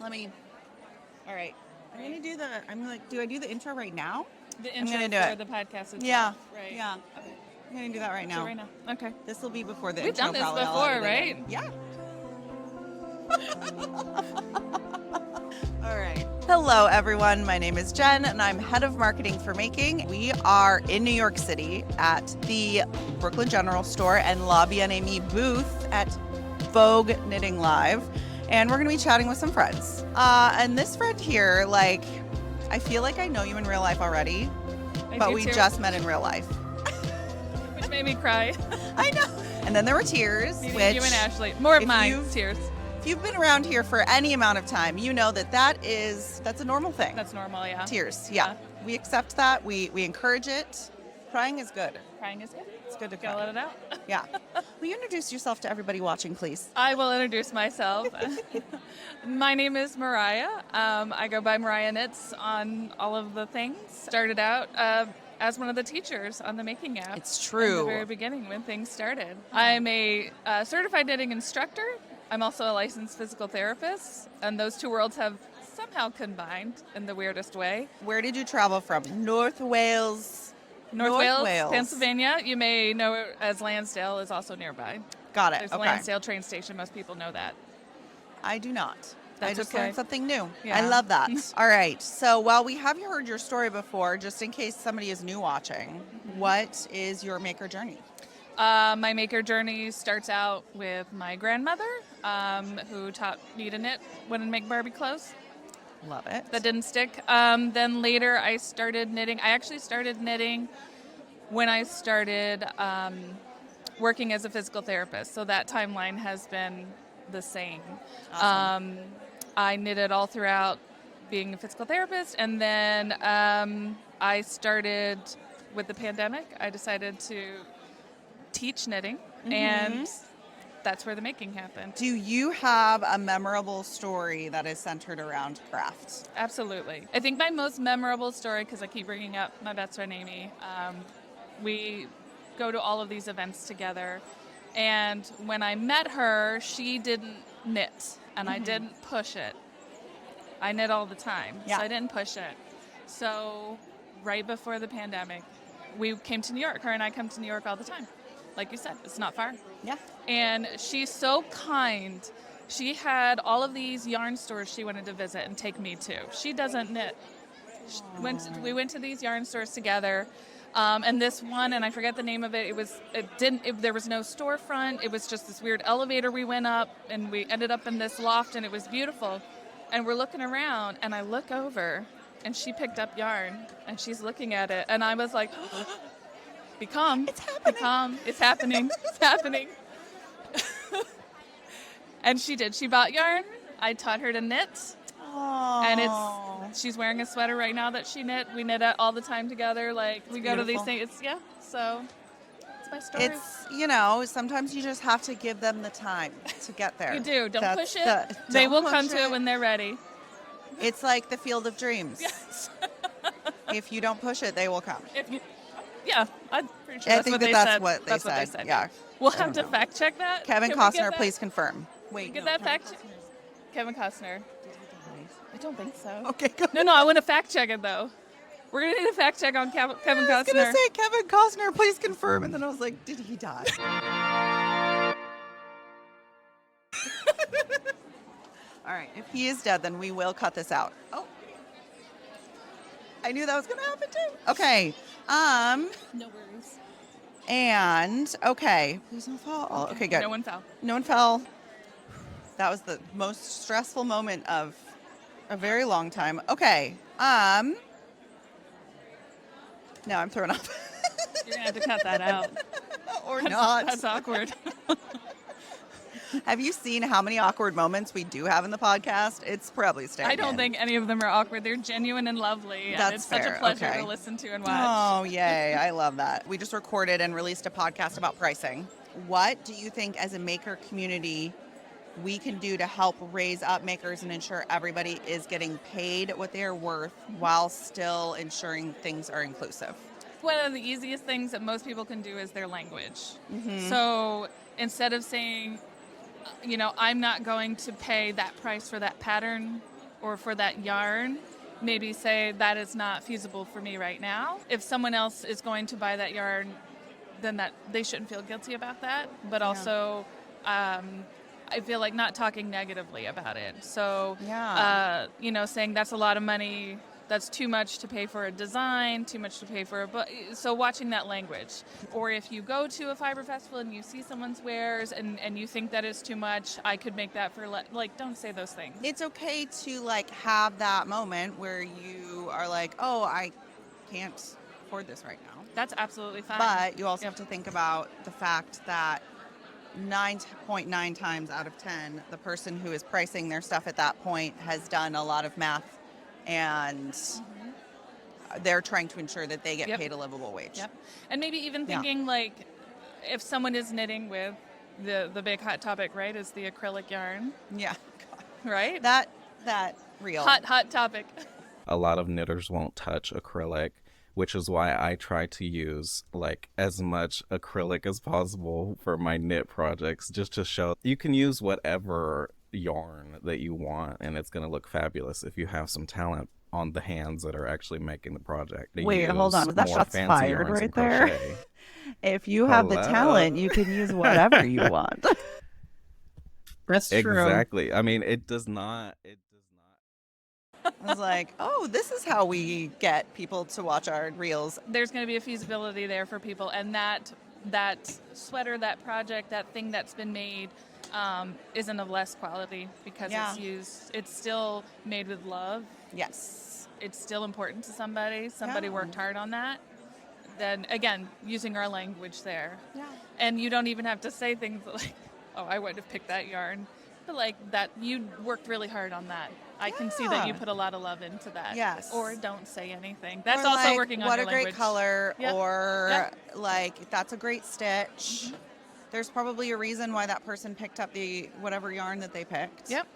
All right. Do I do the intro right now? The intro I'm for gonna do it. the podcast itself. Yeah. Right. Yeah. Okay. I'm going to do that right now. So right now. Okay. This will be before the We've intro. done this probably. I'll before, edit it right? in. Yeah. All right. Hello, everyone. My name is Jen, and I'm head of marketing for Making. We are in New York City at the Brooklyn General Store and La Bien-Aimée booth at Vogue Knitting Live. And we're going to be chatting with some friends. And this friend here, I feel like I know you in real life already, but we just met in real life. Which made me cry. I know. And then there were tears. You which, and Ashley. More of mine, tears. If you've been around here for any amount of time, you know that's a normal thing. That's normal, yeah. Tears, yeah. We accept that. We encourage it. Crying is good. Crying is good. It's good to Gotta cry. let it out. Yeah. Will you introduce yourself to everybody watching, please? I will introduce myself. My name is Mariah. I go by Mariah Knits on all of the things. Started out as one of the teachers on the Making app. It's true. In the very beginning when things started. I'm a certified knitting instructor. I'm also a licensed physical therapist, and those two worlds have somehow combined in the weirdest way. Where did you travel from? North Wales, Pennsylvania. You may know it as Lansdale is also nearby. Got it. There's okay. a Lansdale train station. Most people know that. I do not. That's I just okay. learned something new. Yeah. I love that. All right. So while we have heard your story before, just in case somebody is new watching, what is your maker journey? My maker journey starts out with my grandmother, who taught me to knit and make Barbie clothes. Love it. That didn't stick. Then later I started knitting. I actually started knitting when I started working as a physical therapist. So that timeline has been the same. Awesome. I knitted all throughout being a physical therapist. And then I started with the pandemic. I decided to teach knitting. And that's where the making happened. Do you have a memorable story that is centered around craft? Absolutely. I think my most memorable story, because I keep bringing up my best friend Amy, we go to all of these events together. And when I met her, she didn't knit, and I didn't push it. I knit all the time, so I didn't push it. So right before the pandemic, we came to New York. Her and I come to New York all the time. Like you said, it's not far. Yeah. And she's so kind. She had all of these yarn stores she wanted to visit and take me to. She doesn't knit. We went to these yarn stores together. And this one, and I forget the name of it, there was no storefront. It was just this weird elevator we went up, and we ended up in this loft, and it was beautiful. And we're looking around, and I look over, and she picked up yarn, and she's looking at it, and I was like, be calm. It's happening. Be calm. It's happening. It's happening. And she did. She bought yarn. I taught her to knit. Aww. And she's wearing a sweater right now that she knit. We knit it all the time together. We go to these things. So it's my story. It's, sometimes you just have to give them the time to get there. You do. Don't push it. They will come to it when they're ready. It's like the field of dreams. Yes. If you don't push it, they will come. Yeah, I'm pretty sure that's what they said. That's what they said. Yeah. We'll have to fact check that. Kevin Costner, please confirm. Wait, get that fact check. Kevin Costner. I don't think so. Okay, go. No, I want to fact check it though. We're gonna need a fact check on Kevin Costner. I was gonna say Kevin Costner, please confirm, and then I was like, did he die? All right, if he is dead, then we will cut this out. Oh, I knew that was gonna happen too. Okay. No worries. And okay, please don't fall. Okay, good. No one fell. No one fell. That was the most stressful moment of a very long time. Okay. Now I'm thrown off. You're gonna have to cut that out. Or not. That's awkward. Have you seen how many awkward moments we do have in the podcast? It's probably stagnant. I don't think any of them are awkward. They're genuine and lovely. That's and it's such fair. a pleasure Okay. to listen to and watch. Oh, yay. I love that. We just recorded and released a podcast about pricing. What do you think as a maker community we can do to help raise up makers and ensure everybody is getting paid what they are worth while still ensuring things are inclusive? One of the easiest things that most people can do is their language. Mm-hmm. So instead of saying, I'm not going to pay that price for that pattern, or for that yarn, maybe say that is not feasible for me right now. If someone else is going to buy that yarn, then that they shouldn't feel guilty about that. But also, I feel like not talking negatively about it. So, saying that's a lot of money, that's too much to pay for a design, too much to pay for a book. So watching that language. Or if you go to a fiber festival and you see someone's wares and you think that is too much, I could make that for don't say those things. It's okay to like have that moment where you are like, oh, I can't afford this right now. That's absolutely fine. But you also have to think about the fact that 9.9 times out of 10, the person who is pricing their stuff at that point has done a lot of math, and they're trying to ensure that they get paid a livable wage. Yep. And maybe even thinking like if someone is knitting with the big hot topic, right, is the acrylic yarn. Yeah. Right? That real. Hot topic. A lot of knitters won't touch acrylic, which is why I try to use like as much acrylic as possible for my knit projects, just to show you can use whatever yarn that you want and it's going to look fabulous if you have some talent on the hands that are actually making the project. Wait, hold on. That shots fired right there. If you have the talent, you can use whatever you want. That's true. Exactly. I mean, it does not. I was like, oh, this is how we get people to watch our reels. There's going to be a feasibility there for people, and that sweater, that project, that thing that's been made isn't of less quality because it's still made with love. Yes. It's still important to somebody. Somebody worked hard on that. Then, again, using our language there. Yeah. And you don't even have to say things like, oh, I wouldn't have picked that yarn. But like that, you worked really hard on that. I can see that you put a lot of love into that. Yes. Or don't say anything. That's or also like, working on what your a great language. color, Yep. or Yep. like that's a great stitch. There's probably a reason why that person picked up the whatever yarn that they picked. Yep.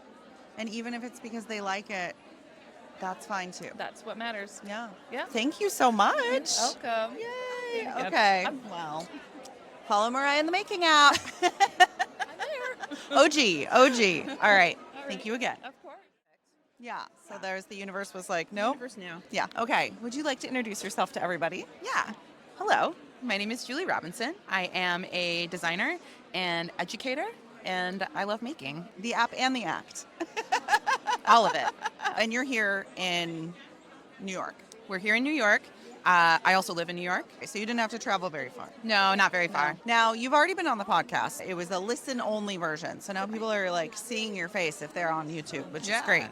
And even if it's because they like it, that's fine too. That's what matters. Yeah. Yeah. Thank you so much. Welcome. Yay. Yep. Okay. Well, follow Mariah in the Making app. OG. All right. Thank you again. Of course. Yeah. So there's the universe was like, nope. Universe now. Yeah. Okay. Would you like to introduce yourself to everybody? Yeah. Hello. My name is Julie Robinson. I am a designer and educator, and I love making. The app and the act. All of it. And you're here in New York. We're here in New York. I also live in New York. So you didn't have to travel very far. No, not very far. Now, you've already been on the podcast. It was a listen-only version. So now people are like seeing your face if they're on YouTube, which is great.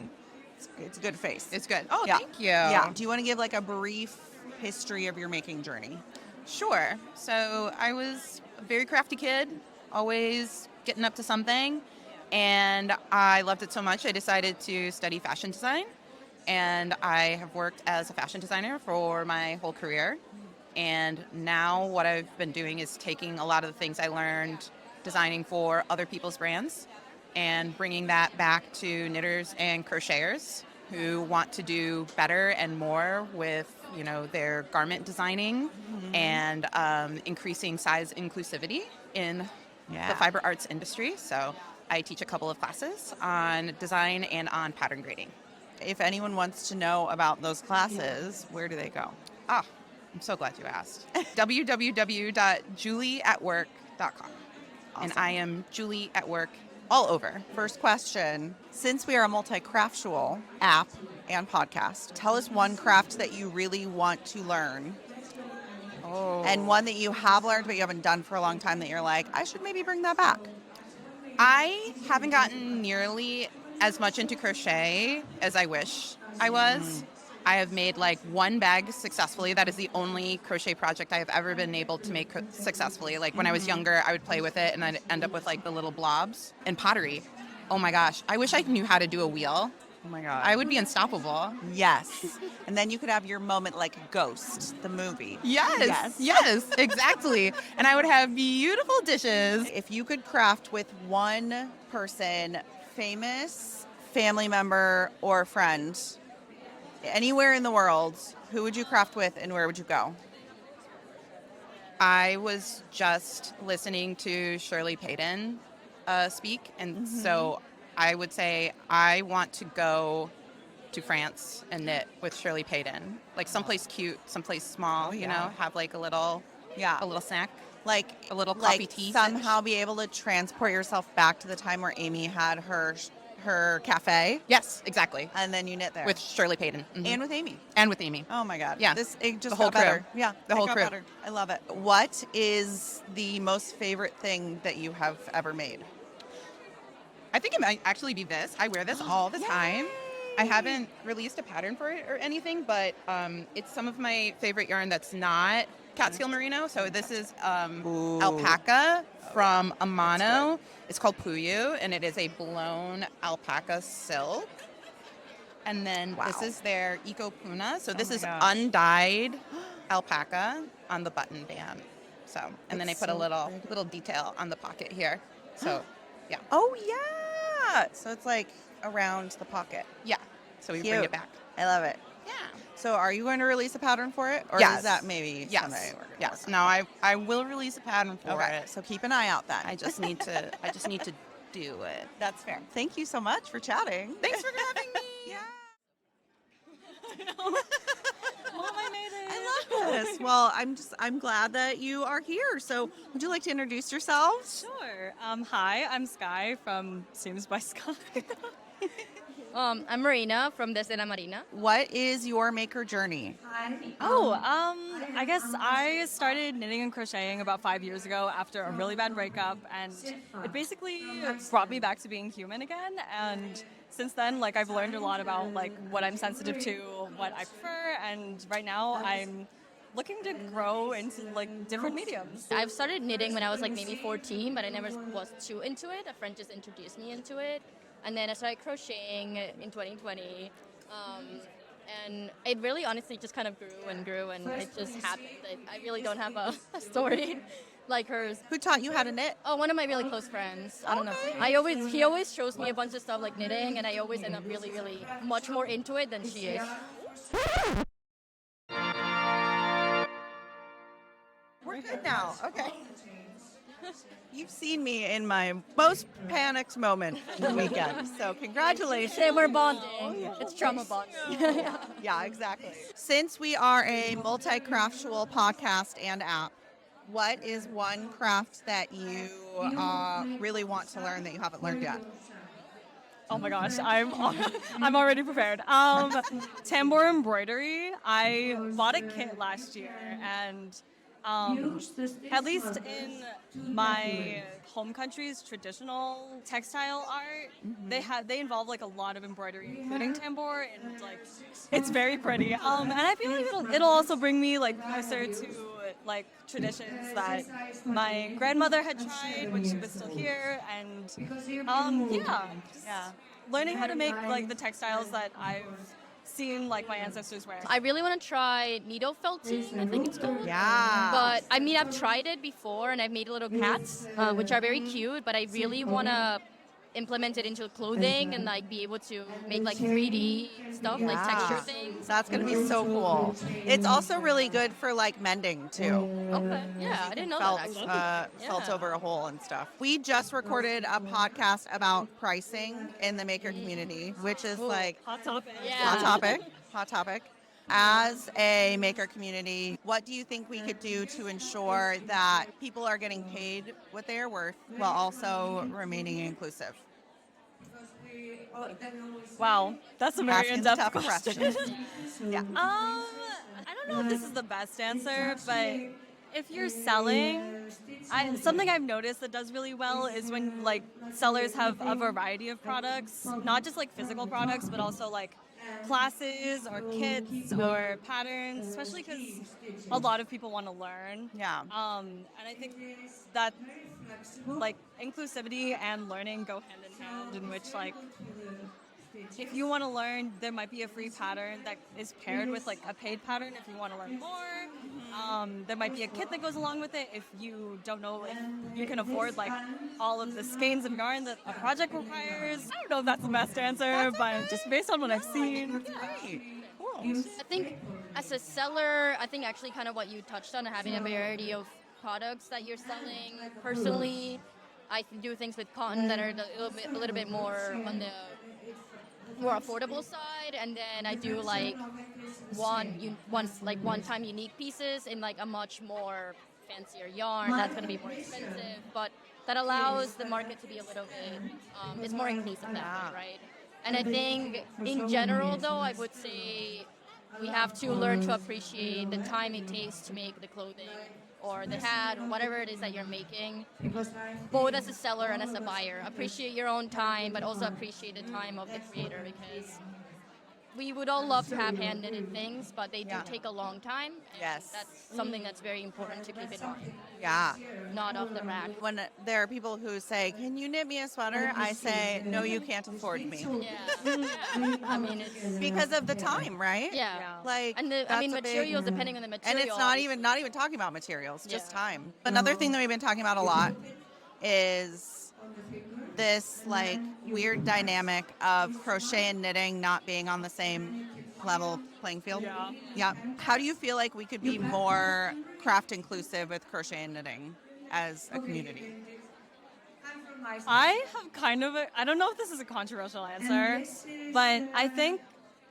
It's a good face. It's good. Oh, Yeah. thank you. Yeah. Do you want to give like a brief history of your making journey? Sure. So I was a very crafty kid, always getting up to something, and I loved it so much I decided to study fashion design. And I have worked as a fashion designer for my whole career. And now what I've been doing is taking a lot of the things I learned designing for other people's brands and bringing that back to knitters and crocheters who want to do better and more with, their garment designing and increasing size inclusivity in the fiber arts industry. So I teach a couple of classes on design and on pattern grading. If anyone wants to know about those classes, where do they go? I'm so glad you asked. www.julieatwork.com. And I am Julie at Work all over. First question. Since we are a multi-craftual app and podcast, tell us one craft that you really want to learn. Oh. And one that you have learned but you haven't done for a long time that you're like, I should maybe bring that back. I haven't gotten nearly as much into crochet as I wish I was. I have made like one bag successfully. That is the only crochet project I have ever been able to make successfully. Like when I was younger, I would play with it and I'd end up with like the little blobs. And pottery. Oh my gosh. I wish I knew how to do a wheel. Oh my God. I would be unstoppable. Yes. And then you could have your moment like Ghost, the movie. Yes, exactly. And I would have beautiful dishes. If you could craft with one person, famous, family member, or friend, anywhere in the world, who would you craft with and where would you go? I was just listening to Shirley Payton speak, and so I would say I want to go to France and knit with Shirley Payton. Like someplace cute, someplace small, you know, have like a little snack. Like a little coffee like tea. somehow be able to transport yourself back to the time where Amy had her cafe. Yes, exactly. And then you knit there. With Shirley Payton. And with Amy. And with Amy. Oh my God. Yeah. It just The whole got better. crew. Yeah. The it whole got crew. better. I love it. What is the most favorite thing that you have ever made? I think it might actually be this. I wear this all the time. I haven't released a pattern for it or anything, but it's some of my favorite yarn that's not Catskill Merino. So this is alpaca from Amano. It's called Puyu, and it is a blown alpaca silk. And then this is their Eco Puna. So this is undyed alpaca on the button band. So, and then I put a little detail on the pocket here. So, yeah. Oh yeah. So it's like around the pocket. Yeah. So we bring Cute. it back. I love it. Yeah. So are you going to release a pattern for it? Or Yes. is that maybe Yes. someday we're gonna Yes. work on? No, I will release a pattern for Okay. it. So keep an eye out then. I just need to do it. That's fair. Thank you so much for chatting. Thanks for having me. Yeah. Mom, I made it. I love this. Well, I'm glad that you are here. So would you like to introduce yourselves? Sure. Hi, I'm Sky from Seams by Sky. I'm Marina from Marina. What is your maker journey? I guess I started knitting and crocheting about 5 years ago after a really bad breakup, and it basically brought me back to being human again. And since then, like, I've learned a lot about like what I'm sensitive to, what I prefer, and right now I'm looking to grow into like different mediums. I've started knitting when I was like maybe 14, but I never was too into it. A friend just introduced me into it. And then I started crocheting in 2020. And it really honestly just kind of grew, and it just happened. I really don't have a story like hers. Who taught you how to knit? Oh, one of my really close friends. I don't know. He always shows me a bunch of stuff like knitting, and I always end up really, really much more into it than she is. We're good now. Okay. You've seen me in my most panicked moment of the weekend. So congratulations. And we're bonding. It's trauma bonding. Yeah, exactly. Since we are a multi-craftual podcast and app, what is one craft that you really want to learn that you haven't learned yet? Oh my gosh, I'm already prepared. Tambour embroidery. I bought a kit last year, and at least in my home country's traditional textile art, they involve like a lot of embroidery, including tambour, and like it's very pretty. And I feel like it'll also bring me like closer to like traditions that my grandmother had tried when she was still here, and learning how to make like the textiles that I've seen like my ancestors wear. I really want to try needle felting, I think it's called. Yeah. But I mean, I've tried it before, and I've made little cats, which are very cute. But I really want to implement it into clothing and like be able to make like 3D stuff, like texture things. That's going to be so cool. It's also really good for like mending too. Okay. Yeah, I didn't know Felt, that actually. felt over a hole and stuff. We just recorded a podcast about pricing in the maker community, which is like Hot topic. Yeah. hot topic. As a maker community, what do you think we could do to ensure that people are getting paid what they are worth while also remaining inclusive? Wow, that's a very Asking the in-depth tough question. questions. Yeah. I don't know if this is the best answer, but if you're selling, something I've noticed that does really well is when like sellers have a variety of products, not just like physical products, but also like classes or kits or patterns, especially because a lot of people want to learn. Yeah. And I think that like inclusivity and learning go hand in hand, in which like if you want to learn, there might be a free pattern that is paired with like a paid pattern if you want to learn more. There might be a kit that goes along with it if you don't know if you can afford like all of the skeins of yarn that a project requires. I don't know if that's the best answer, but just based on what I've seen. Cool. I think as a seller, I think actually kind of what you touched on, having a variety of products that you're selling. Personally, I do things with cotton that are a little bit more on the more affordable side, and then I do like one-time unique pieces in like a much more fancier yarn. That's going to be more expensive, but that allows the market to be a little bit. It's more inclusive that way, right? And I think in general, though, I would say we have to learn to appreciate the time it takes to make the clothing or the hat or whatever it is that you're making, both as a seller and as a buyer. Appreciate your own time, but also appreciate the time of the creator, because we would all love to have hand-knitted things, but they do take a long time. And Yes. that's something that's very important to keep in mind. Yeah. Not off the rack. When there are people who say, "Can you knit me a sweater?" I say, "No, you can't afford me." Yeah. I mean, it's Because of the time, right? yeah. Like, And that's a big- materials, depending on the material. And it's not even talking about materials, just Yeah. time. Another thing that we've been talking about a lot is this like weird dynamic of crochet and knitting not being on the same level playing field. Yeah. How do you feel like we could be more craft inclusive with crochet and knitting as a community? I have kind of I don't know if this is a controversial answer, but I think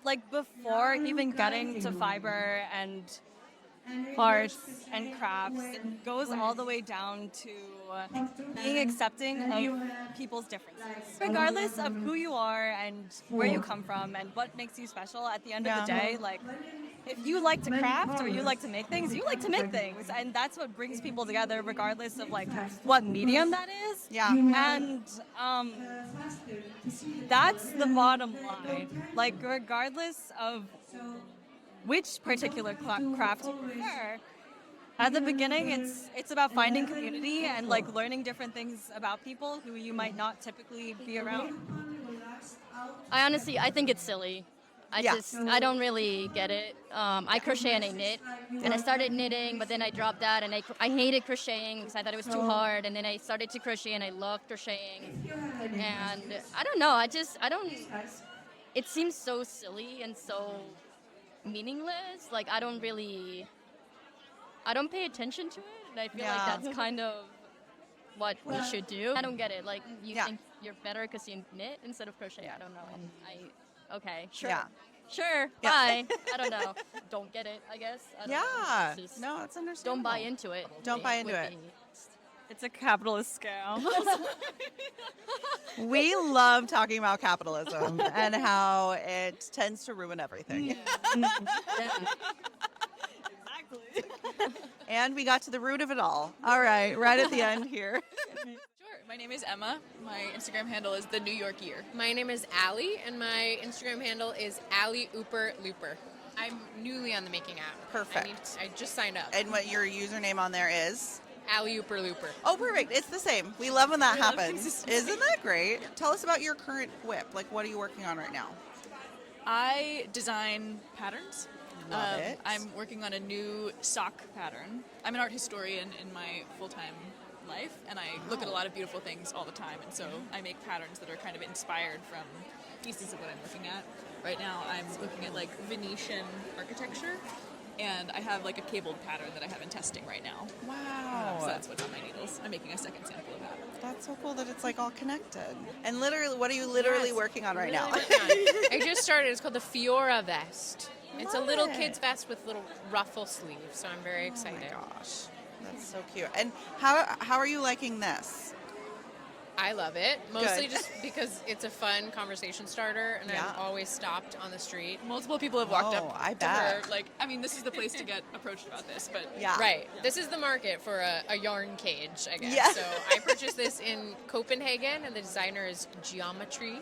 like before even getting to fiber and arts and crafts, it goes all the way down to being accepting of people's differences. Regardless of who you are and where you come from and what makes you special, at the end of the day, like if you like to craft or you like to make things, you like to make things. And that's what brings people together regardless of like what medium that is. Yeah. And that's the bottom line. Like regardless of which particular craft you prefer, at the beginning it's about finding community and like learning different things about people who you might not typically be around. I think it's silly. I don't really get it. I crochet and I knit, and I started knitting, but then I dropped that, and I hated crocheting because I thought it was too hard, and then I started to crochet, and I loved crocheting, and I don't know, it seems so silly and so meaningless. Like, I don't pay attention to it, and I feel like that's kind of what we should do. I don't get it. Like, you think you're better because you knit instead of crochet. I don't know. Okay, sure. Yeah. Sure, bye. I don't know. Don't get it, I guess. I don't know. It's just- No, it's understandable. Don't buy into it. Don't buy into it. It's a capitalist scam. We love talking about capitalism and how it tends to ruin everything. Exactly. And we got to the root of it all. All right, right at the end here. Sure. My name is Emma. My Instagram handle is The New York Year. My name is Allie, and my Instagram handle is Allie Ooper Looper. I'm newly on the Making app. Perfect. I just signed up. And what your username on there is? Allie Ooper Looper. Oh, perfect. It's the same. We love when that happens. Isn't that great? Tell us about your current whip. Like, what are you working on right now? I design patterns. Love it. I'm working on a new sock pattern. I'm an art historian in my full-time life, and I look at a lot of beautiful things all the time, and so I make patterns that are kind of inspired from pieces of what I'm looking at. Right now I'm looking at like Venetian architecture, and I have like a cabled pattern that I have in testing right now. Wow. So that's what's on my needles. I'm making a second sample of that. That's so cool that it's like all connected. And literally, what are you literally working on right now? I just started. It's called the Fiora vest. It's a Love little it. kid's vest with little ruffle sleeves, so I'm very excited. Oh my gosh. That's so cute. And how are you liking this? I love it, mostly Good. just because it's a fun conversation starter, and Yeah. I'm always stopped on the street. Multiple people have walked Oh, up I to her. bet. Like, I mean, this is the place to get approached about this, but Yeah. Right. This is the market for a yarn cage, I guess. Yeah. So I purchased this in Copenhagen, and the designer is Geometry,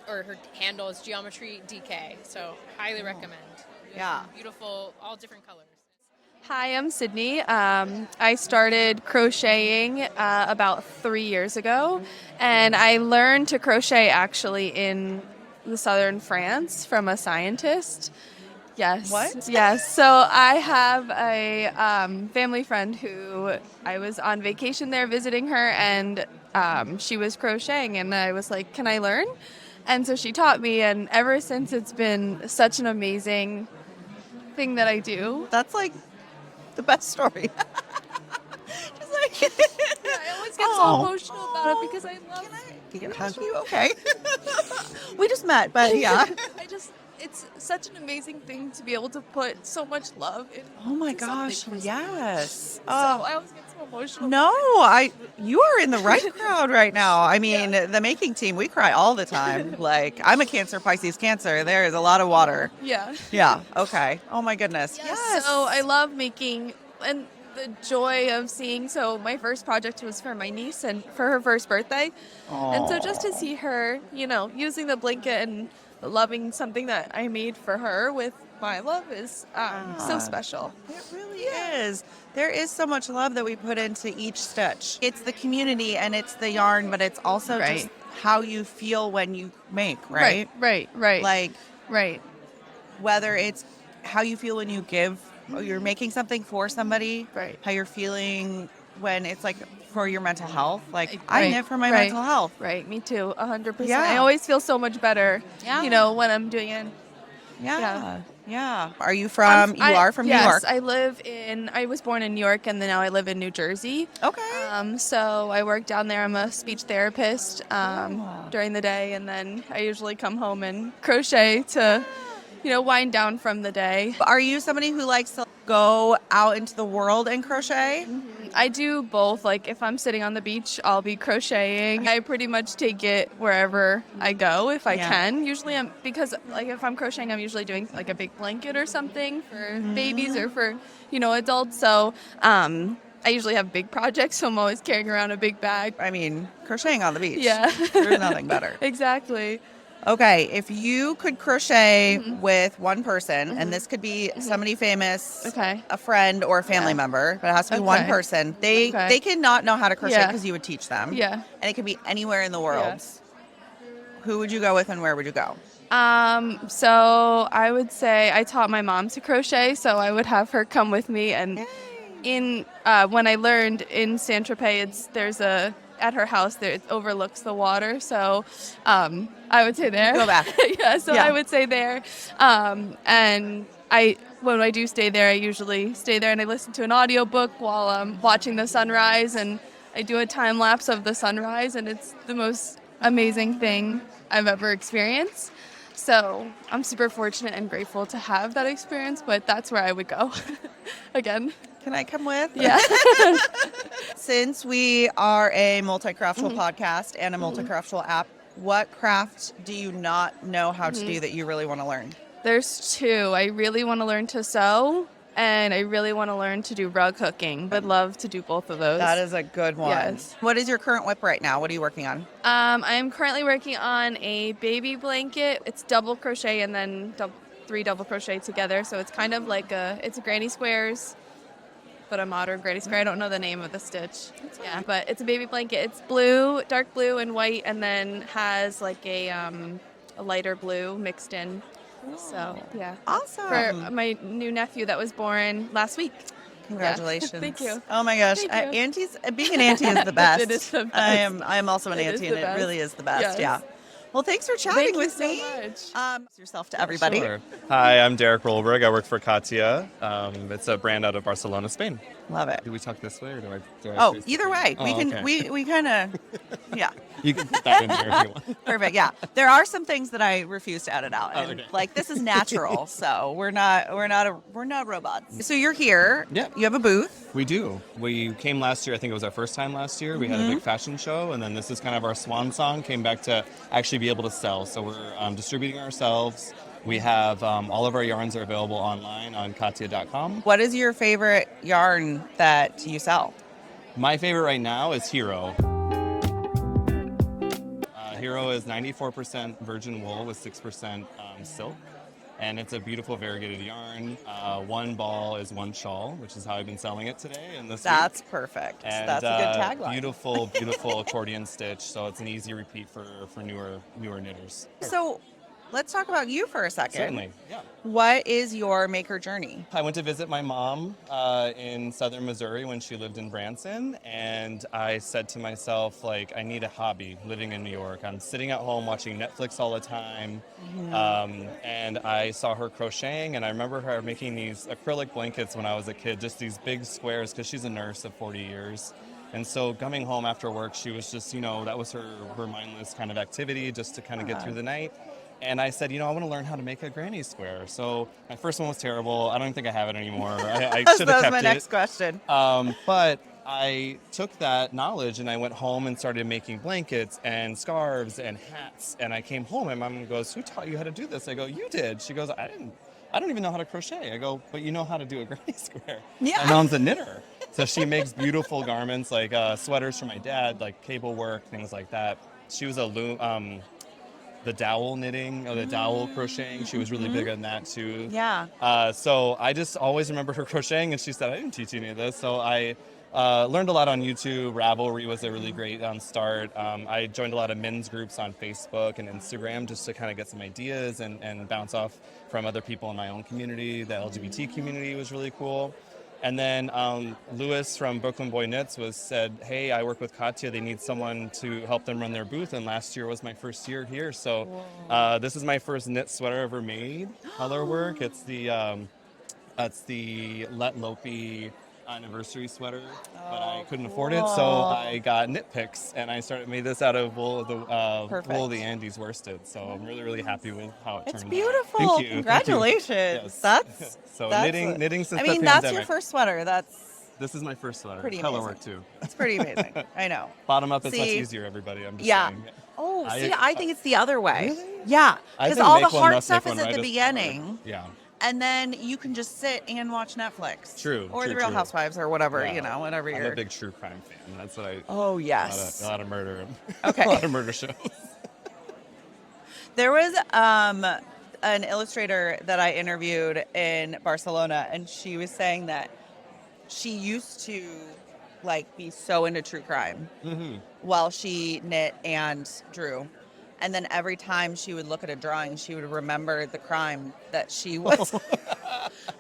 or her handle is Geometry DK. So highly recommend. Yeah. Beautiful, all different colors. Hi, I'm Sidney. I started crocheting about 3 years ago, and I learned to crochet actually in the southern France from a scientist. Yes. What? Yes. So I have a family friend who I was on vacation there visiting her, and she was crocheting, and I was like, "Can I learn?" And so she taught me, and ever since it's been such an amazing thing that I do. That's like the best story. Just like I always get so emotional about it because I love hug you. Okay. We just met, but yeah. It's such an amazing thing to be able to put so much love in. Oh my gosh, yes. So I always get so emotional. No, you are in the right crowd right now. I mean, the making team, we cry all the time. Like, I'm a Cancer, Pisces, Cancer. There is a lot of water. Yeah. Yeah. Okay. Oh my goodness. Yes. So I love making, and the joy of seeing. So my first project was for my niece and for her first birthday. And so just to see her, using the blanket and loving something that I made for her with my love is so special. It really is. There is so much love that we put into each stitch. It's the community and it's the yarn, but it's also just how you feel when you make, right? Right. Like, Right. whether it's how you feel when you give, or you're making something for somebody, Right. how you're feeling when it's like for your mental health. Like, I knit for my mental health. Right, me too, 100%. Yeah. I always feel so much better, Yeah. when I'm doing it. Yeah. Are you from, you are from New York? Yes, I was born in New York and then now I live in New Jersey. Okay. So I work down there. I'm a speech therapist during the day, and then I usually come home and crochet to, wind down from the day. Are you somebody who likes to go out into the world and crochet? I do both. Like if I'm sitting on the beach, I'll be crocheting. I pretty much take it wherever I go if I can. Usually because if I'm crocheting, I'm usually doing like a big blanket or something for babies or for, adults. So I usually have big projects, so I'm always carrying around a big bag. I mean, crocheting on the beach. Yeah. There's nothing better. Exactly. Okay, if you could crochet with one person, and this could be somebody famous, a friend or a family member, but it has to be one person. They cannot know how to crochet because you would teach them. Yeah. And it could be anywhere in the world. Who would you go with and where would you go? So I would say I taught my mom to crochet, so I would have her come with me. And when I learned in Saint-Tropez, at her house there it overlooks the water, so I would say there. Go back. I would say there. And when I do stay there, I usually stay there and I listen to an audiobook while I'm watching the sunrise, and I do a time lapse of the sunrise, and it's the most amazing thing I've ever experienced. So I'm super fortunate and grateful to have that experience, but that's where I would go again. Can I come with? Yeah. Since we are a multi-craftual podcast and a multi-craftual app, what craft do you not know how to do that you really want to learn? There's two. I really want to learn to sew, and I really want to learn to do rug hooking. I'd love to do both of those. That is a good one. Yes. What is your current whip right now? What are you working on? I'm currently working on a baby blanket. It's double crochet and then 3 double crochet together. So it's kind of like it's a granny squares, but a modern granny square. I don't know the name of the stitch. But it's a baby blanket. It's blue, dark blue and white, and then has like a lighter blue mixed in. So, yeah. Awesome. For my new nephew that was born last week. Congratulations. Yeah. Thank you. Oh my gosh. Thank you. Being an auntie is the best. It is the best. I am also an auntie, and it really is the best. Yes. Yeah. Well, thanks for chatting with me. So much. Yourself to everybody. Sure. Hi, I'm Derek Rollberg. I work for Katia. It's a brand out of Barcelona, Spain. Love it. Do we talk this way or do I Oh, either way. Oh, We can okay. we kind of yeah. You can put that in there if you want. Perfect. Yeah. There are some things that I refuse to edit out. And like this is natural, so we're not robots. So you're here. Yeah. You have a booth. We do. We came last year. I think it was our first time last year. We had a big fashion show, and then this is kind of our swan song. Came back to actually be able to sell. So we're distributing ourselves. We have all of our yarns are available online on katia.com. What is your favorite yarn that you sell? My favorite right now is Hero. Hero is 94% virgin wool with 6% silk. And it's a beautiful variegated yarn. One ball is one shawl, which is how I've been selling it today. And That's perfect. And, That's a good tagline. Beautiful accordion stitch. So it's an easy repeat for newer knitters. So let's talk about you for a second. Certainly, yeah. What is your maker journey? I went to visit my mom in southern Missouri when she lived in Branson, and I said to myself, like, I need a hobby living in New York. I'm sitting at home watching Netflix all the time, and I saw her crocheting, and I remember her making these acrylic blankets when I was a kid, just these big squares, because she's a nurse of 40 years. And so coming home after work, she was just, that was her mindless kind of activity just to kind of get through the night. And I said, I want to learn how to make a granny square. So my first one was terrible. I don't even think I have it anymore. I should have kept it. That was my next question. But I took that knowledge and I went home and started making blankets and scarves and hats. And I came home and my mom goes, "Who taught you how to do this?" I go, "You did." She goes, I don't even know how to crochet." I go, "But you know how to do a granny square." Yeah. My mom's a knitter. So she makes beautiful garments like sweaters for my dad, like cable work, things like that. She was the dowel knitting or the dowel crocheting. She was really big on that too. Yeah. So I just always remember her crocheting, and she said, "I didn't teach you any of this." So I learned a lot on YouTube. Ravelry was a really great start. I joined a lot of men's groups on Facebook and Instagram just to kind of get some ideas and bounce off from other people in my own community. The LGBT community was really cool. And then Lewis from Brooklyn Boy Knits said, "Hey, I work with Katia. They need someone to help them run their booth." And last year was my first year here. So this is my first knit sweater ever made, color work. It's the Let Lopi anniversary sweater, but I couldn't afford it, so I got knit picks, and I made this out of wool of the Andes worsted. So I'm really, really happy with how it turned out. It's beautiful. Thank you. Congratulations. Yes. That's knitting since I the mean, pandemic. that's your first sweater. This is my first sweater. Pretty Color amazing. work too. It's pretty amazing. I know. Bottom up is much See? easier, everybody. I'm just Yeah. saying. Oh, I think it's the other way. Really? Yeah, I because think all the make one, hard must stuff make is one, at the right? beginning, Yeah. and then you can just sit and watch Netflix. True, Or true, The Real true. Housewives or whatever, Yeah. whatever I'm you're. a big true crime fan. That's what I. Oh, yes. A lot of murder. Okay. A lot of murder shows. There was an illustrator that I interviewed in Barcelona, and she was saying that she used to be so into true crime while she knit and drew. And then every time she would look at a drawing, she would remember the crime that she was.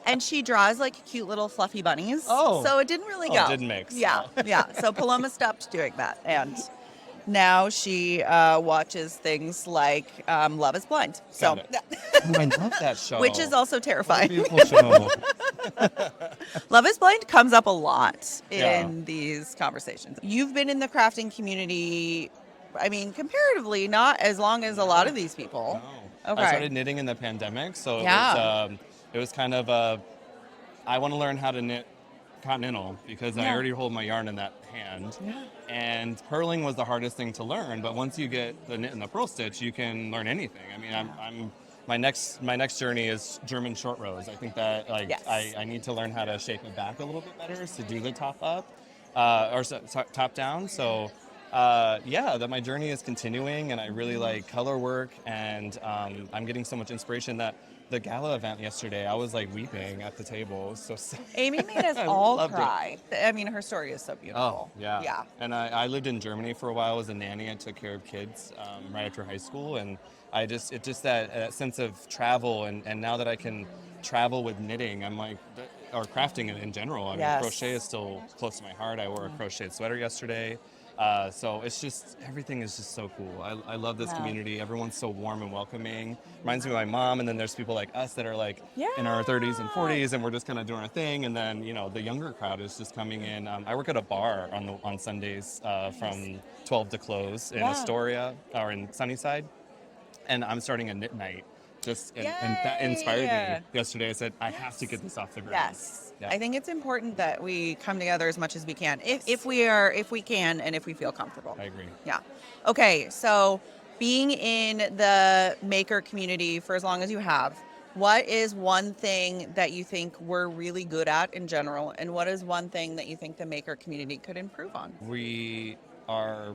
And she draws cute little fluffy bunnies. Oh. So it didn't really go. It didn't mix. Yeah, yeah. So Paloma stopped doing that. And now she watches things like Love is Blind. So, Got it. Oh, I love that show. which is also terrifying. Beautiful show. Love is Blind comes up a lot in Yeah. these conversations. You've been in the crafting community, I mean, comparatively, not as long as a lot of these people. No. Okay. I started knitting in the pandemic, so Yeah. it was kind of I want to learn how to knit continental because I already hold my yarn in that hand. Yeah. And purling was the hardest thing to learn, but once you get the knit and the purl stitch, you can learn anything. I mean, I'm my next journey is German short rows. I think that Yes. I need to learn how to shape it back a little bit better to do the top up top down. So that my journey is continuing, and I really like color work, and I'm getting so much inspiration that the gala event yesterday, I was weeping at the table. It was so sad. Amy made us I all loved it. cry. I mean, her story is so beautiful. Oh, yeah. Yeah. And I lived in Germany for a while as a nanny. I took care of kids right after high school, and it's just that sense of travel, and now that I can travel with knitting, I'm or crafting in general. I mean, Yes. crochet is still close to my heart. I wore a crocheted sweater yesterday. So it's just, everything is just so cool. I love this community. Everyone's so warm and welcoming. Reminds me of my mom, and then there's people like us that are in our 30s and 40s, and we're just kind of doing our thing. And then, the younger crowd is just coming in. I work at a bar on Sundays from 12 to close in Astoria or in Sunnyside. And I'm starting a knit night. And that inspired me yesterday. I said, I have to get this off the ground. Yes. Yeah. I think it's important that we come together as much as we can, if we can, and if we feel comfortable. I agree. Yeah. Okay. So being in the maker community for as long as you have, what is one thing that you think we're really good at in general? And what is one thing that you think the maker community could improve on? We are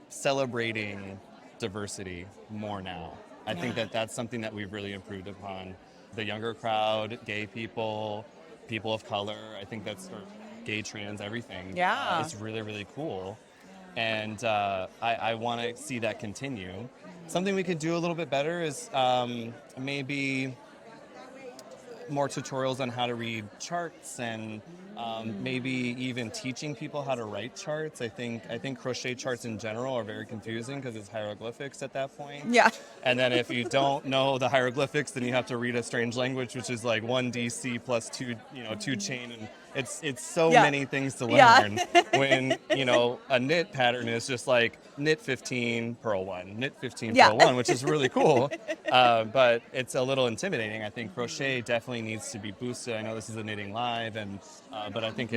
celebrating diversity more now. I think that's something that we've really improved upon. The younger crowd, gay people of color, I think that's gay, trans, everything. Yeah. It's really, really cool. And I want to see that continue. Something we could do a little bit better is maybe more tutorials on how to read charts, and maybe even teaching people how to write charts. I think crochet charts in general are very confusing because it's hieroglyphics at that point. Yeah. And then if you don't know the hieroglyphics, then you have to read a strange language, which is 1 DC plus 2, 2 chain, It's so Yeah. many things to Yeah. learn when, a knit pattern is just like knit 15, purl 1, knit 15, Yeah. purl 1, which is really cool. But it's a little intimidating. I think crochet definitely needs to be boosted. I know this is a knitting live, but I think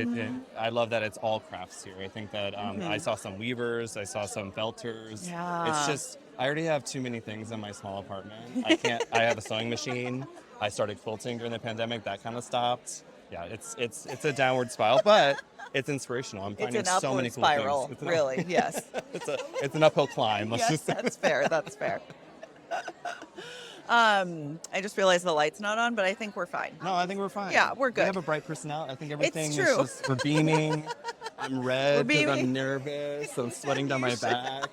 I love that it's all crafts here. I think that I saw some weavers, I saw some felters. Yeah. It's just, I already have too many things in my small apartment. I have a sewing machine. I started quilting during the pandemic. That kind of stopped. Yeah, it's a downward spiral, but it's inspirational. I'm finding It's an so many upward cool spiral, things. really. Yes. It's an uphill climb. Let's Yes, just say. that's fair. That's fair. I just realized the light's not on, but I think we're fine. No, I think we're fine. Yeah, we're good. We have a bright personality. I think everything true. is just, we're beaming. I'm red because beaming. I'm nervous. I'm sweating down my back.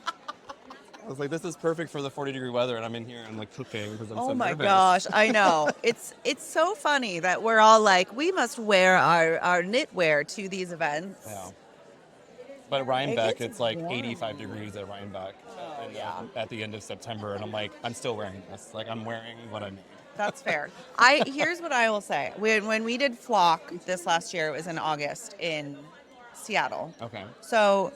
I was like, this is perfect for the 40-degree weather, and I'm in here and I'm like cooking because I'm so Oh my nervous. gosh, I know. It's so funny that we're all like, we must wear our knitwear to these events. Yeah. But at Rhinebeck, gets it's like warm. 85 degrees at Rhinebeck at the end of September, and I'm like, I'm still wearing this. Like, I'm wearing what I made. That's fair. Here's what I will say. When we did Flock this last year, it was in August in Seattle. Okay. So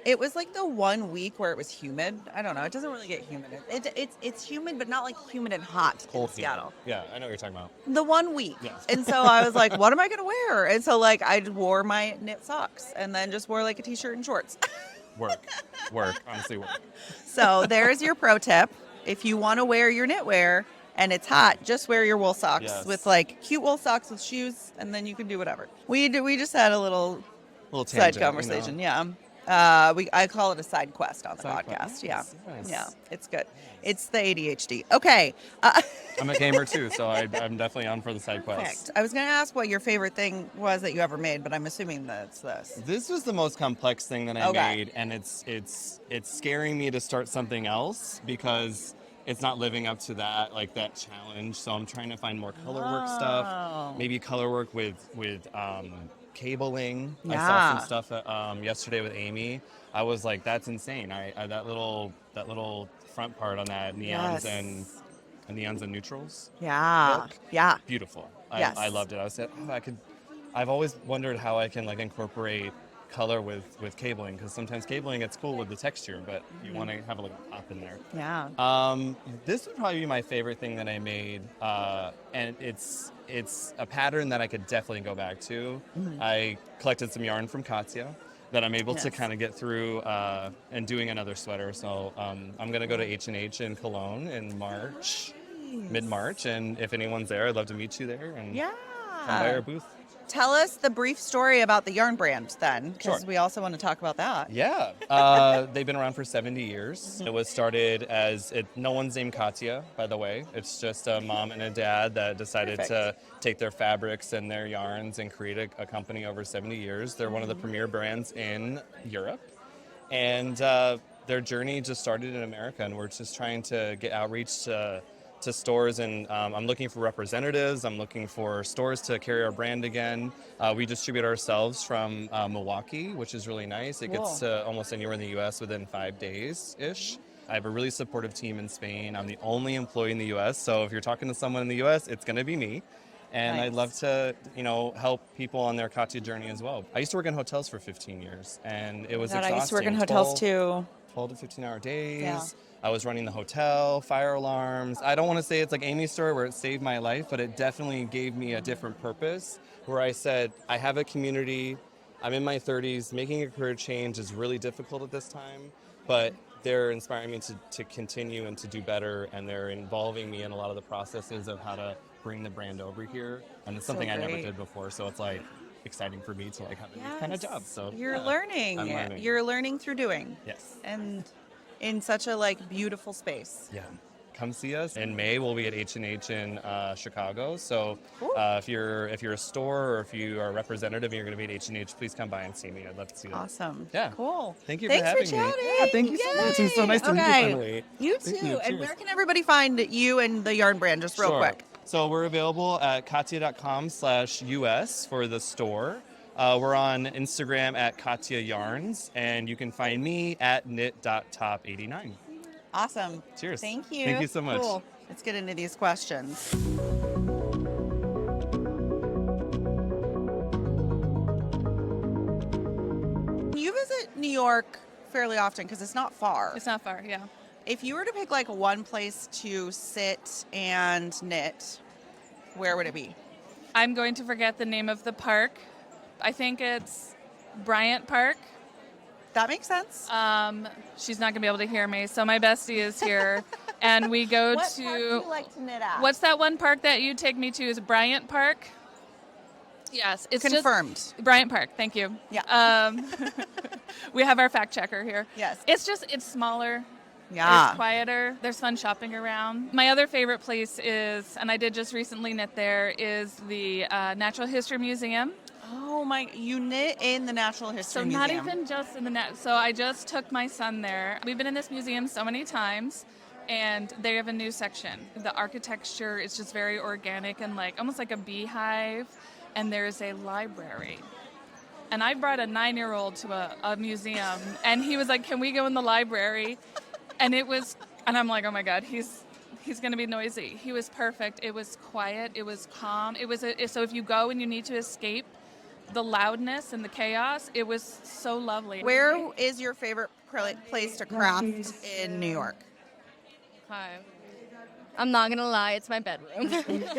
it was like the 1 week where it was humid. I don't know. It doesn't really get humid. It's humid, but not like humid and hot Cold in Seattle. Yeah, I know what you're talking about. The 1 week. Yeah. And so I was like, what am I going to wear? And so like I wore my knit socks and then just wore like a t-shirt and shorts. Work, honestly work. So there's your pro tip. If you want to wear your knitwear and it's hot, just wear your wool socks with like cute wool socks with shoes, and then you can do whatever. We just had a little tangent, side conversation. Yeah. I call it a side quest on the podcast. Yeah. Yes. Yeah. It's good. It's the ADHD. Okay. I'm a gamer too, so I'm definitely on for the side quest. Perfect. I was going to ask what your favorite thing was that you ever made, but I'm assuming that's this. This was the most complex thing that I made, and it's scaring me to start something else because it's not living up to that challenge. So I'm trying to find more color work stuff, maybe color work with cabling. I saw some stuff yesterday with Amy. I was like, that's insane. I that little front part on that neons and neutrals. Yeah. Look, Yeah. beautiful. Yes. I loved it. I said, I've always wondered how I can incorporate color with cabling, because sometimes cabling, it's cool with the texture, but you want to have a little pop in there. Yeah. This would probably be my favorite thing that I made, and it's a pattern that I could definitely go back to. I collected some yarn from Katia that I'm able to kind of get through and doing another sweater. So I'm going to go to H&H in Cologne in March, mid-March, and if anyone's there, I'd love to meet you there and come by our booth. Tell us the brief story about the yarn brand then, because we also want to talk about that. Yeah. They've been around for 70 years. It was started no one's named Katia, by the way. It's just a mom and a dad that decided to take their fabrics and their yarns and create a company over 70 years. They're one of the premier brands in Europe. And their journey just started in America, and we're just trying to get outreach to stores, and I'm looking for representatives. I'm looking for stores to carry our brand again. We distribute ourselves from Milwaukee, which is really nice. It gets to almost anywhere in the U.S. within 5 days-ish. I have a really supportive team in Spain. I'm the only employee in the U.S., so if you're talking to someone in the U.S., it's going to be me. And I'd love to, help people on their Katia journey as well. I used to work in hotels for 15 years, and it was exhausting. I used to work in hotels too. 12 to 15-hour days. Yeah. I was running the hotel, fire alarms. I don't want to say it's like Amy's story where it saved my life, but it definitely gave me a different purpose where I said, I have a community, I'm in my 30s, making a career change is really difficult at this time, but they're inspiring me to continue and to do better, and they're involving me in a lot of the processes of how to bring the brand over here, and it's something I never did before, so it's exciting for me to have this kind of job. So You're learning. I'm learning. You're learning through doing. Yes. And in such a beautiful space. Yeah. Come see us. In May, we'll be at H&H in Chicago. So if you're a store or if you are a representative and you're going to be at H&H, please come by and see me. I'd love to see you. Awesome. Yeah. Cool. Thank you Thanks for having for chatting. me. Yeah, thank you so much. It's so nice to meet you finally. You too. And where can everybody find you and the yarn brand, just real quick? So we're available at katia.com/US for the store. We're on Instagram at Katia Yarns, and you can find me at knit.top89. Awesome. Cheers. Thank you. Thank you so much. Cool. Let's get into these questions. York fairly often because it's not far. It's not far, yeah. If you were to pick like one place to sit and knit, where would it be? I'm going to forget the name of the park. I think it's Bryant Park. That makes sense. She's not going to be able to hear me, so my bestie is here. And we go What to... park do you like to knit at? What's that one park that you take me to? Is it Bryant Park? Yes. It's Confirmed. Just Bryant Park, thank you. Yeah. We have our fact checker here. Yes. It's smaller. Yeah. It's quieter. There's fun shopping around. My other favorite place is, and I did just recently knit there, is the Natural History Museum. Oh my! You knit in the Natural History Museum. So not even just in the net. So I just took my son there. We've been in this museum so many times, and they have a new section. The architecture is just very organic and like almost like a beehive. And there's a library. And I brought a 9-year-old to a museum, and he was like, "Can we go in the library?" And I'm like, "Oh my God, he's going to be noisy." He was perfect. It was quiet. It was calm. So if you go and you need to escape the loudness and the chaos, it was so lovely. Where is your favorite place to craft in New York? Hi. I'm not gonna lie, it's my bedroom.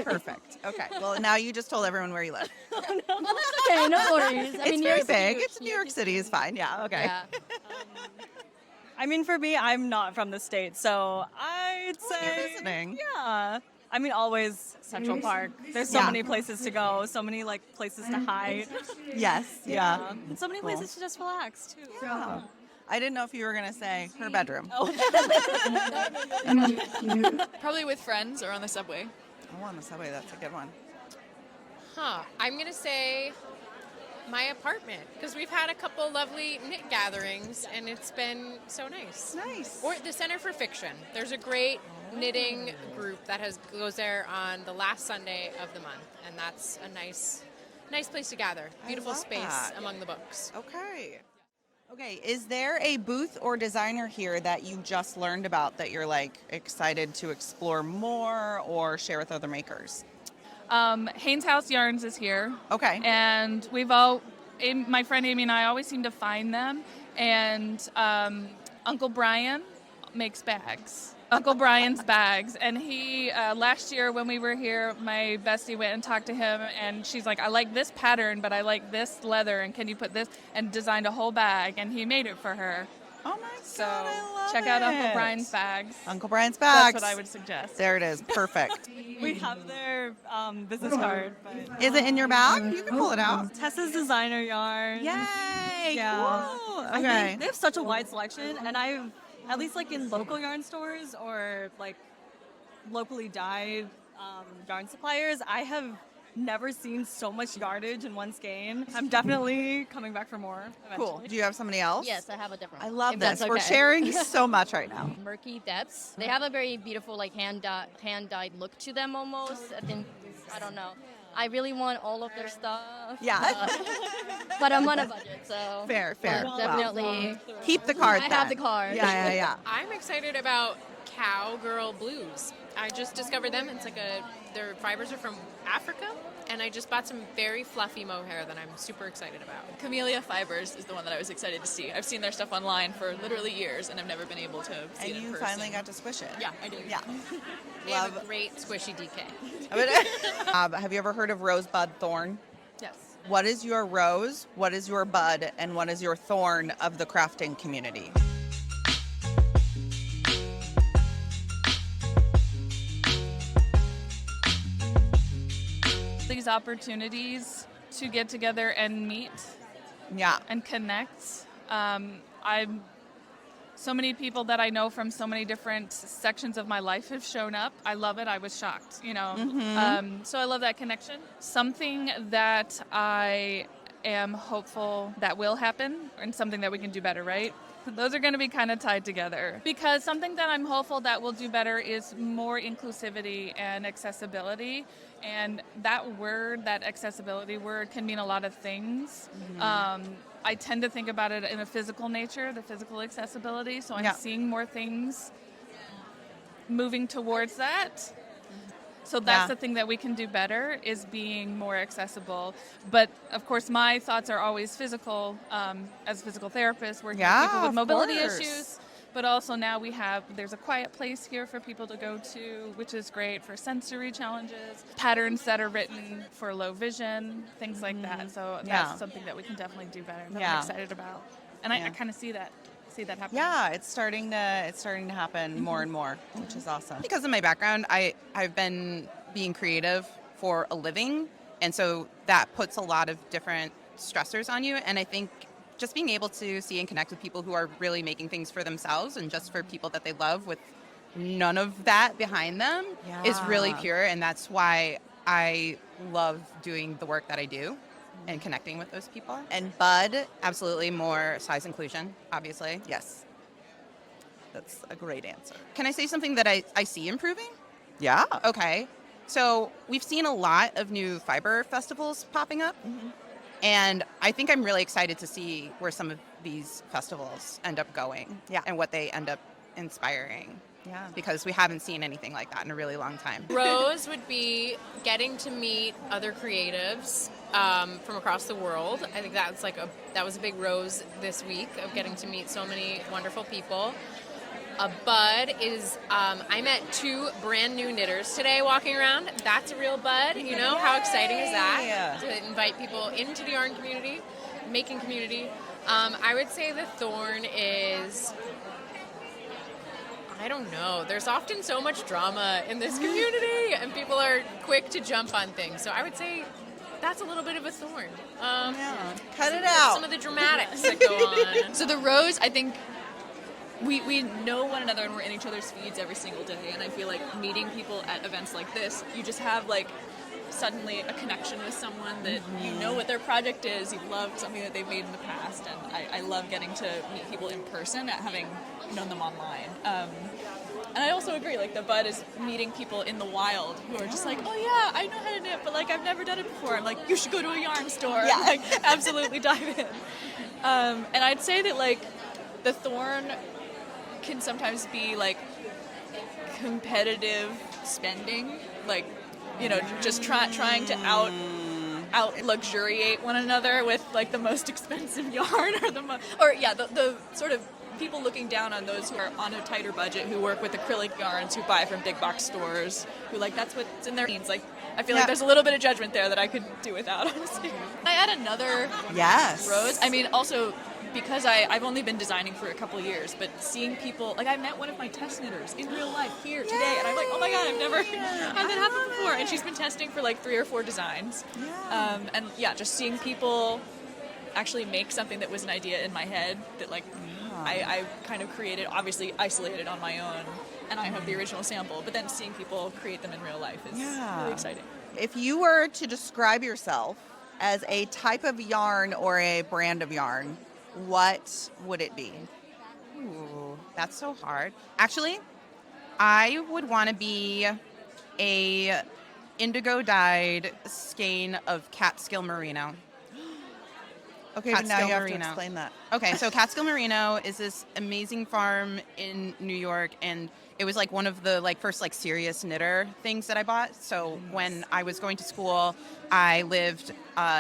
Perfect. Okay. Well, now you just told everyone where you live. Well, that's okay, no worries. It's New very York City big. is It's New York City is fine. Yeah. Okay. Yeah. I mean, for me, I'm not from the States, so I'd Well, say... you're visiting. Yeah. I mean, always Central Park. There's so Yeah. many places to go, so many, like, places to hide. Yes. Yeah. And so many places to just relax, too. Yeah. I didn't know if you were gonna say her bedroom. Probably with friends or on the subway. Oh, on the subway. That's a good one. I'm going to say my apartment because we've had a couple lovely knit gatherings and it's been so nice. Nice. Or the Center for Fiction. There's a great knitting group that goes there on the last Sunday of the month, and that's a nice place to gather. Beautiful love space that. among the books. Okay. Okay. Is there a booth or designer here that you just learned about that you're like excited to explore more or share with other makers? Haynes House Yarns is here. Okay. And my friend Amy and I always seem to find them. And Uncle Brian makes bags. Uncle Brian's bags. And he, last year when we were here, my bestie went and talked to him, and she's like, "I like this pattern, but I like this leather, and can you put this?" And designed a whole bag, and he made it for her. Oh my So God, I love check out it. Uncle Brian's bags. Uncle Brian's bags. That's what I would suggest. There it is. Perfect. We have their business card. But Is it in your bag? You can pull it out. Tessa's designer yarn. Yay! Yeah. Cool. I Okay. think they have such a wide selection, and I've, at least like in local yarn stores or like locally dyed yarn suppliers, I have never seen so much yardage in one skein. I'm definitely coming back for more eventually. Cool. Do you have somebody else? Yes, I have a different I one, love if this. that's We're okay. sharing so much right now. Murky Depths. They have a very beautiful, like, hand-dyed look to them almost. I don't know. I really want all of their stuff. Yeah. But I'm on a budget, so. Fair. But definitely. Keep the card. I then. have the card. Yeah. I'm excited about Cowgirl Blues. I just discovered them. It's like their fibers are from Africa, and I just bought some very fluffy mohair that I'm super excited about. Camellia Fibers is the one that I was excited to see. I've seen their stuff online for literally years, and I've never been able to see And it in you person. finally got to squish it. Yeah, I did. Yeah. They have a great squishy DK. Have you ever heard of rosebud thorn? Yes. What is your rose? What is your bud? And what is your thorn of the crafting community? These opportunities to get together and meet and connect. So many people that I know from so many different sections of my life have shown up. I love it. I was shocked, So I love that connection. Something that I am hopeful that will happen, and something that we can do better, right? Those are going to be kind of tied together, because something that I'm hopeful that will do better is more inclusivity and accessibility. And that word, that accessibility word, can mean a lot of things. I tend to think about it in a physical nature, the physical accessibility. So I'm seeing more things moving towards that. So that's Yeah. the thing that we can do better, is being more accessible. But of course, my thoughts are always physical, as a physical therapist, working with people with of mobility course. issues. But also now there's a quiet place here for people to go to, which is great for sensory challenges, patterns that are written for low vision, things like that. So Yeah. that's something that we can definitely do better, that Yeah. I'm excited about. And I kind of see that happening. Yeah, it's starting to happen more and more, which is awesome. Because of my background, I've been being creative for a living, and so that puts a lot of different stressors on you. And I think just being able to see and connect with people who are really making things for themselves and just for people that they love with none of that behind them is really Yeah. pure. And that's why I love doing the work that I do and connecting with those people. And Bud, Absolutely more size inclusion, obviously. yes. That's a great answer. Can I say something that I see improving? Yeah. Okay. So we've seen a lot of new fiber festivals popping up. And I think I'm really excited to see where some of these festivals end up going and what they end up inspiring. Yeah. Because we haven't seen anything like that in a really long time. Rose would be getting to meet other creatives from across the world. I think that was a big rose this week, of getting to meet so many wonderful people. A bud is, I met 2 brand new knitters today walking around. That's a real bud, you know? How exciting is that? To invite people into the yarn community, making community. I would say the thorn is, I don't know. There's often so much drama in this community, and people are quick to jump on things. So I would say that's a little bit of a thorn. Cut it out. Some of the dramatics that go on. So the rose, I think we know one another and we're in each other's feeds every single day. And I feel like meeting people at events like this, you just have like suddenly a connection with someone that you know what their project is, you've loved something that they've made in the past. And I love getting to meet people in person at having known them online. And I also agree, like the bud is meeting people in the wild who are just like, oh yeah, I know how to knit, but like I've never done it before. I'm like, you should go to a yarn store and like absolutely dive in. And I'd say that like the thorn can sometimes be like competitive spending, like, you know, just trying to out luxuriate one another with like the most expensive yarn or the sort of people looking down on those who are on a tighter budget, who work with acrylic yarns, who buy from big box stores, who like that's what's in their needs. Like I feel like there's a little bit of judgment there that I could do without, honestly. Can I add another rose? I mean, also because I've only been designing for a couple of years, but seeing people, like I met one of my test knitters in real life here today, and I'm like, oh my god, I've never had that happen before. And she's been testing for like 3 or 4 designs. And just seeing people actually make something that was an idea in my head that like I kind of created, obviously isolated on my own, and I have the original sample, but then seeing people create them in real life is really exciting. If you were to describe yourself as a type of yarn or a brand of yarn, what would it be? Ooh, that's so hard. Actually, I would want to be a indigo dyed skein of Catskill Merino. Okay, but now you have to explain that. Okay, so Catskill Merino is this amazing farm in New York, and it was like one of the like first like serious knitter things that I bought. So when I was going to school, I lived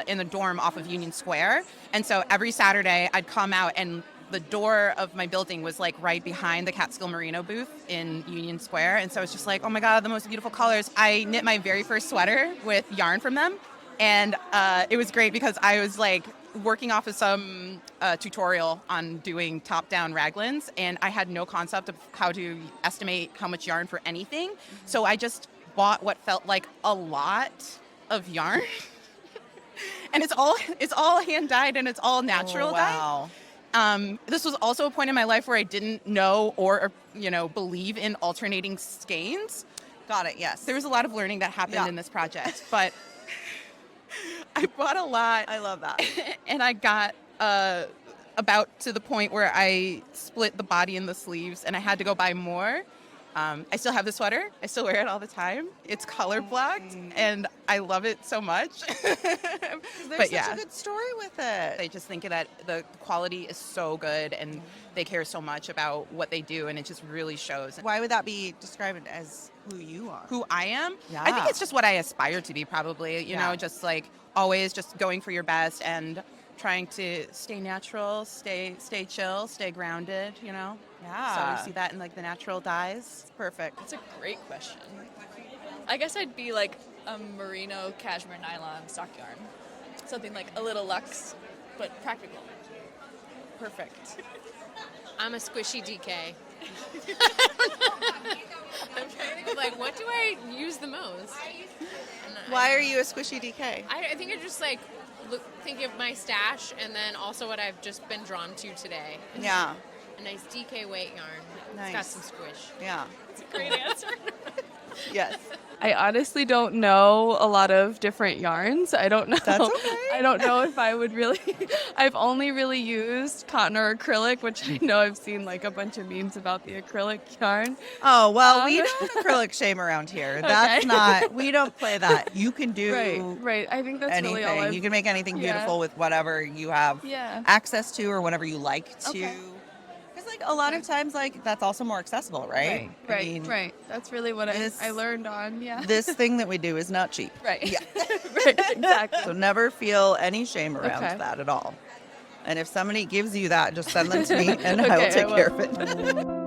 in the dorm off of Union Square, and so every Saturday I'd come out, and the door of my building was like right behind the Catskill Merino booth in Union Square, and so it's just like, oh my god, the most beautiful colors. I knit my very first sweater with yarn from them, and it was great because I was like working off of some tutorial on doing top-down raglans, and I had no concept of how to estimate how much yarn for anything. So I just bought what felt like a lot of yarn, and it's all hand-dyed and it's all natural dyed. This was also a point in my life where I didn't know or believe in alternating skeins. Got it. Yes. There was a lot of learning that happened in this project, but I bought a lot. I love that. And I got about to the point where I split the body and the sleeves, and I had to go buy more. I still have the sweater. I still wear it all the time. It's color blocked, and I love it so much. There's such a good story with it. I just think that the quality is so good, and they care so much about what they do, and it just really shows. Why would that be described as who you are? Who I am? Yeah. I think it's just what I aspire to be, probably. You know, just like always just going for your best and trying to stay natural, stay chill, stay grounded, you know? Yeah. So you see that in like the natural dyes. It's perfect. That's a great question. I guess I'd be like a merino cashmere nylon stock yarn. Something like a little luxe, but practical. Perfect. I'm a squishy DK. I'm trying to think, like, what do I use the most? Why are you a squishy DK? I think I just like think of my stash and then also what I've just been drawn to today. It's Yeah. a nice DK weight yarn. Nice. It's got some squish. Yeah. That's a great answer. Yes. I honestly don't know a lot of different yarns. I don't know. That's okay. I don't know if I would really. I've only really used cotton or acrylic, which I know I've seen like a bunch of memes about the acrylic yarn. Oh, well, we don't acrylic shame around here. That's not, we don't play that. You can do Right. I think that's anything. really all I've. You can make anything beautiful with whatever you have access to or whatever you like to. Okay. Because, like, a lot of times, like, that's also more accessible, right? I mean, Right. That's really what I learned on. Yeah. This thing that we do is not cheap. Right. Yeah. Right. Exactly. So never feel any shame around Okay. that at all. And if somebody gives you that, just send them to me and I will Okay, take I care of it.